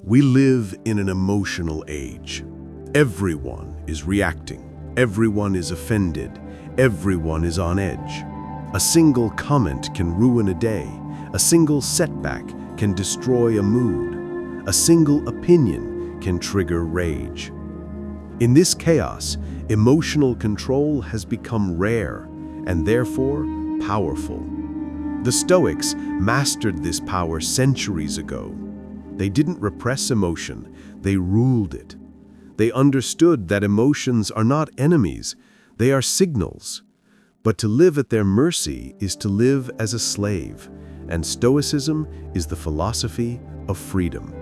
We live in an emotional age. Everyone is reacting. Everyone is offended. Everyone is on edge. A single comment can ruin a day. A single setback can destroy a mood. A single opinion can trigger rage. In this chaos, emotional control has become rare and therefore powerful. The Stoics mastered this power centuries ago. They didn't repress emotion, they ruled it. They understood that emotions are not enemies, they are signals. But to live at their mercy is to live as a slave, and Stoicism is the philosophy of freedom.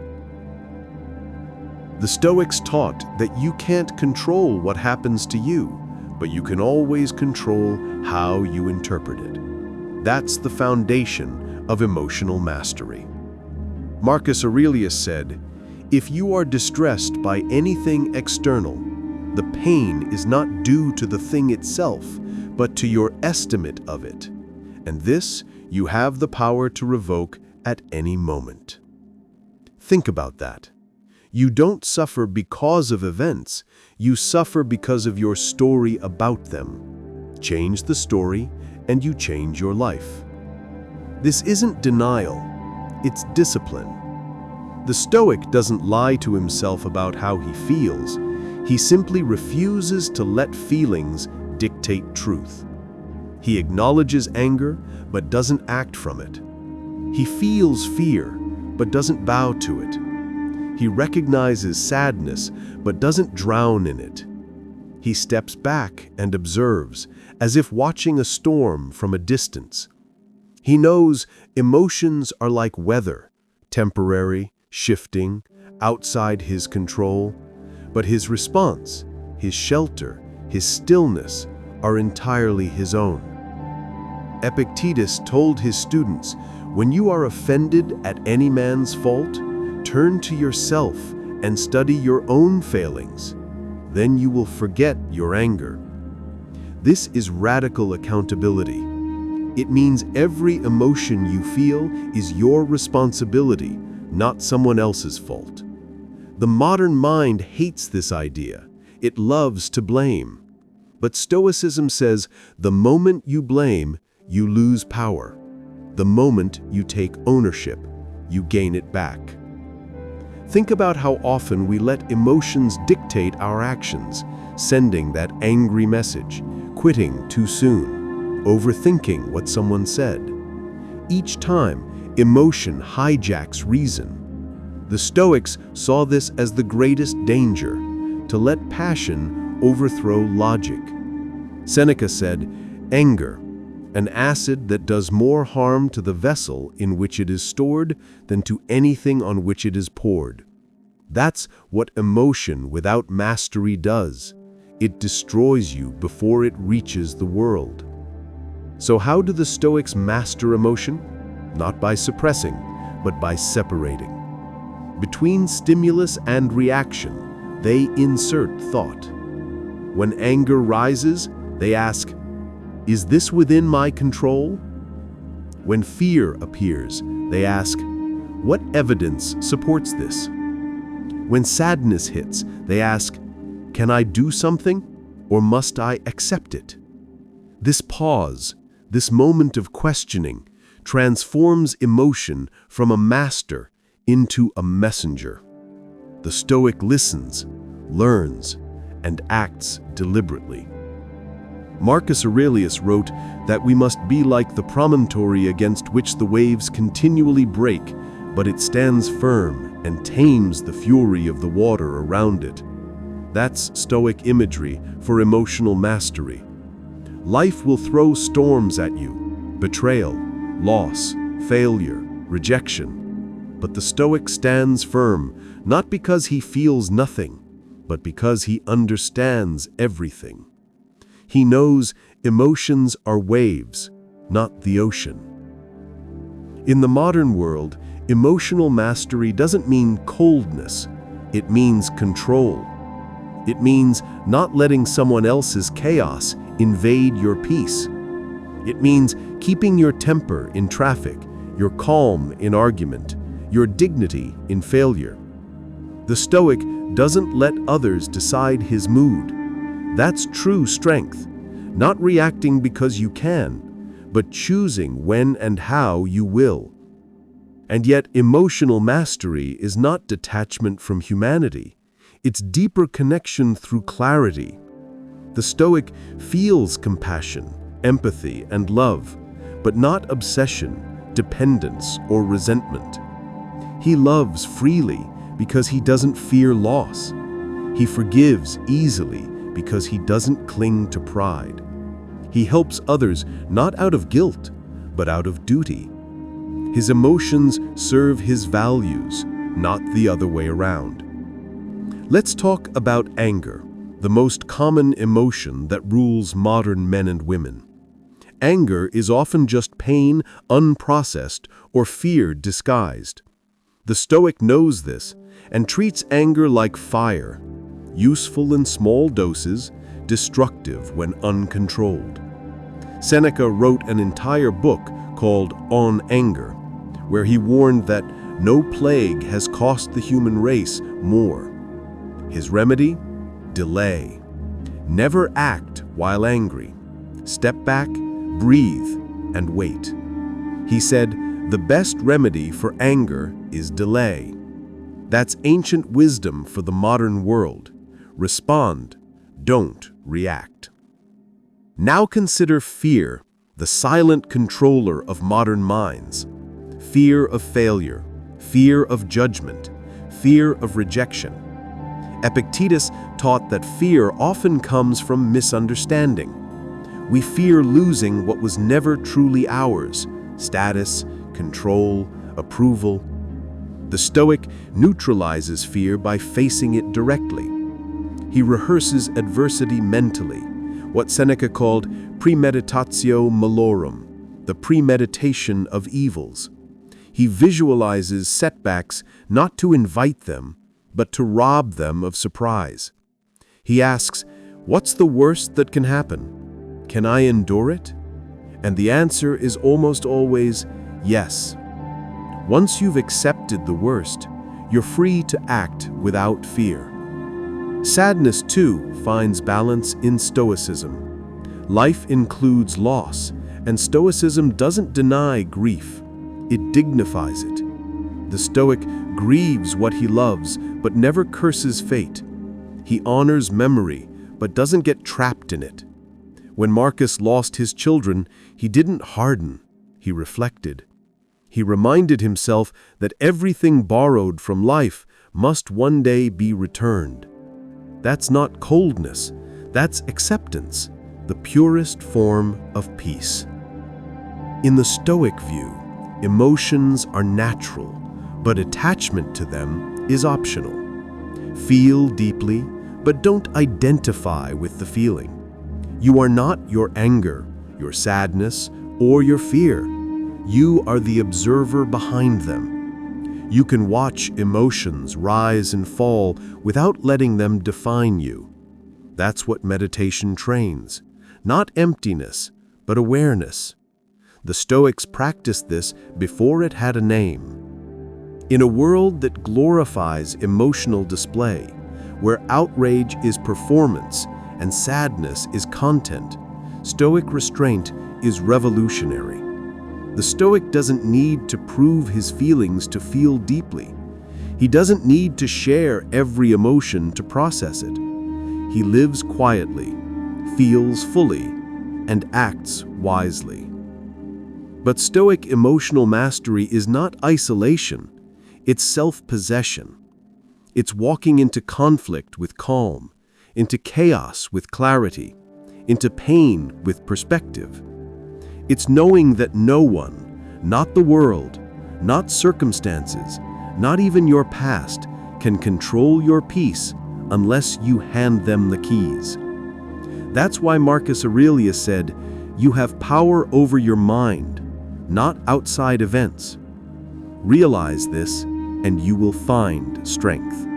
The Stoics taught that you can't control what happens to you, but you can always control how you interpret it. That's the foundation of emotional mastery. Marcus Aurelius said, "If you are distressed by anything external, the pain is not due to the thing itself, but to your estimate of it. And this you have the power to revoke at any moment." Think about that. You don't suffer because of events, you suffer because of your story about them. Change the story, and you change your life. This isn't denial, it's discipline. The Stoic doesn't lie to himself about how he feels. He simply refuses to let feelings dictate truth. He acknowledges anger, but doesn't act from it. He feels fear, but doesn't bow to it. He recognizes sadness, but doesn't drown in it. He steps back and observes, as if watching a storm from a distance. He knows emotions are like weather, temporary, shifting, outside his control, but his response, his shelter, his stillness are entirely his own. Epictetus told his students, "When you are offended at any man's fault, turn to yourself and study your own failings. Then you will forget your anger." This is radical accountability. It means every emotion you feel is your responsibility, not someone else's fault. The modern mind hates this idea. It loves to blame. But Stoicism says, the moment you blame, you lose power. The moment you take ownership, you gain it back. Think about how often we let emotions dictate our actions, sending that angry message, quitting too soon, overthinking what someone said. Each time, emotion hijacks reason. The Stoics saw this as the greatest danger, to let passion overthrow logic. Seneca said, "Anger, an acid that does more harm to the vessel in which it is stored than to anything on which it is poured." That's what emotion without mastery does. It destroys you before it reaches the world. So how do the Stoics master emotion? Not by suppressing, but by separating. Between stimulus and reaction, they insert thought. When anger rises, they ask, "Is this within my control?" When fear appears, they ask, "What evidence supports this?" When sadness hits, they ask, "Can I do something, or must I accept it?" This pause, this moment of questioning, transforms emotion from a master into a messenger. The Stoic listens, learns, and acts deliberately. Marcus Aurelius wrote that we must be like the promontory against which the waves continually break, but it stands firm and tames the fury of the water around it. That's Stoic imagery for emotional mastery. Life will throw storms at you: betrayal, loss, failure, rejection. But the Stoic stands firm, not because he feels nothing, but because he understands everything. He knows emotions are waves, not the ocean. In the modern world, emotional mastery doesn't mean coldness, it means control. It means not letting someone else's chaos invade your peace. It means keeping your temper in traffic, your calm in argument, your dignity in failure. The Stoic doesn't let others decide his mood. That's true strength, not reacting because you can, but choosing when and how you will. And yet, emotional mastery is not detachment from humanity. It's deeper connection through clarity. The Stoic feels compassion, empathy, and love, but not obsession, dependence, or resentment. He loves freely because he doesn't fear loss. He forgives easily because he doesn't cling to pride. He helps others not out of guilt, but out of duty. His emotions serve his values, not the other way around. Let's talk about anger, the most common emotion that rules modern men and women. Anger is often just pain unprocessed or fear disguised. The Stoic knows this and treats anger like fire, useful in small doses, destructive when uncontrolled. Seneca wrote an entire book called On Anger, where he warned that no plague has cost the human race more. His remedy? Delay. Never act while angry. Step back, breathe, and wait. He said, the best remedy for anger is delay. That's ancient wisdom for the modern world. Respond, don't react. Now consider fear, the silent controller of modern minds. Fear of failure, fear of judgment, fear of rejection. Epictetus taught that fear often comes from misunderstanding. We fear losing what was never truly ours: status, control, approval. The Stoic neutralizes fear by facing it directly. He rehearses adversity mentally, what Seneca called premeditatio malorum, the premeditation of evils. He visualizes setbacks not to invite them, but to rob them of surprise. He asks, what's the worst that can happen? Can I endure it? And the answer is almost always yes. Once you've accepted the worst, you're free to act without fear. Sadness, too, finds balance in Stoicism. Life includes loss, and Stoicism doesn't deny grief. It dignifies it. The Stoic grieves what he loves, but never curses fate. He honors memory, but doesn't get trapped in it. When Marcus lost his children, he didn't harden, he reflected. He reminded himself that everything borrowed from life must one day be returned. That's not coldness, that's acceptance, the purest form of peace. In the Stoic view, emotions are natural, but attachment to them is optional. Feel deeply, but don't identify with the feeling. You are not your anger, your sadness, or your fear. You are the observer behind them. You can watch emotions rise and fall without letting them define you. That's what meditation trains. Not emptiness, but awareness. The Stoics practiced this before it had a name. In a world that glorifies emotional display, where outrage is performance and sadness is content, Stoic restraint is revolutionary. The Stoic doesn't need to prove his feelings to feel deeply. He doesn't need to share every emotion to process it. He lives quietly, feels fully, and acts wisely. But Stoic emotional mastery is not isolation, it's self-possession. It's walking into conflict with calm, into chaos with clarity, into pain with perspective. It's knowing that no one, not the world, not circumstances, not even your past, can control your peace unless you hand them the keys. That's why Marcus Aurelius said, "You have power over your mind, not outside events." Realize this, and you will find strength.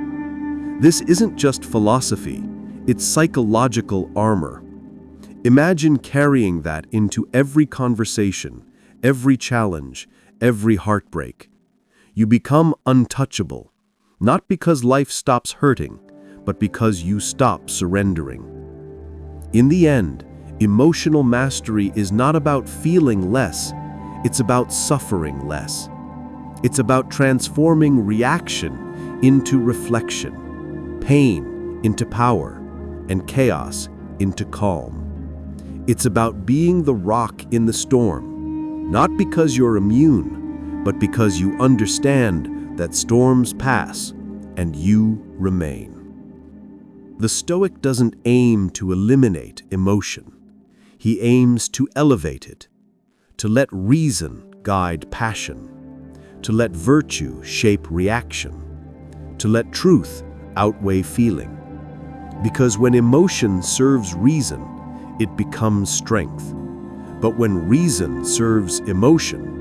This isn't just philosophy, it's psychological armor. Imagine carrying that into every conversation, every challenge, every heartbreak. You become untouchable, Not because life stops hurting, but because you stop surrendering. In the end, emotional mastery is not about feeling less, it's about suffering less. It's about transforming reaction into reflection, pain into power, and chaos into calm. It's about being the rock in the storm, not because you're immune, but because you understand that storms pass and you remain. The Stoic doesn't aim to eliminate emotion. He aims to elevate it, to let reason guide passion, to let virtue shape reaction, to let truth outweigh feeling. Because when emotion serves reason, it becomes strength. But when reason serves emotion,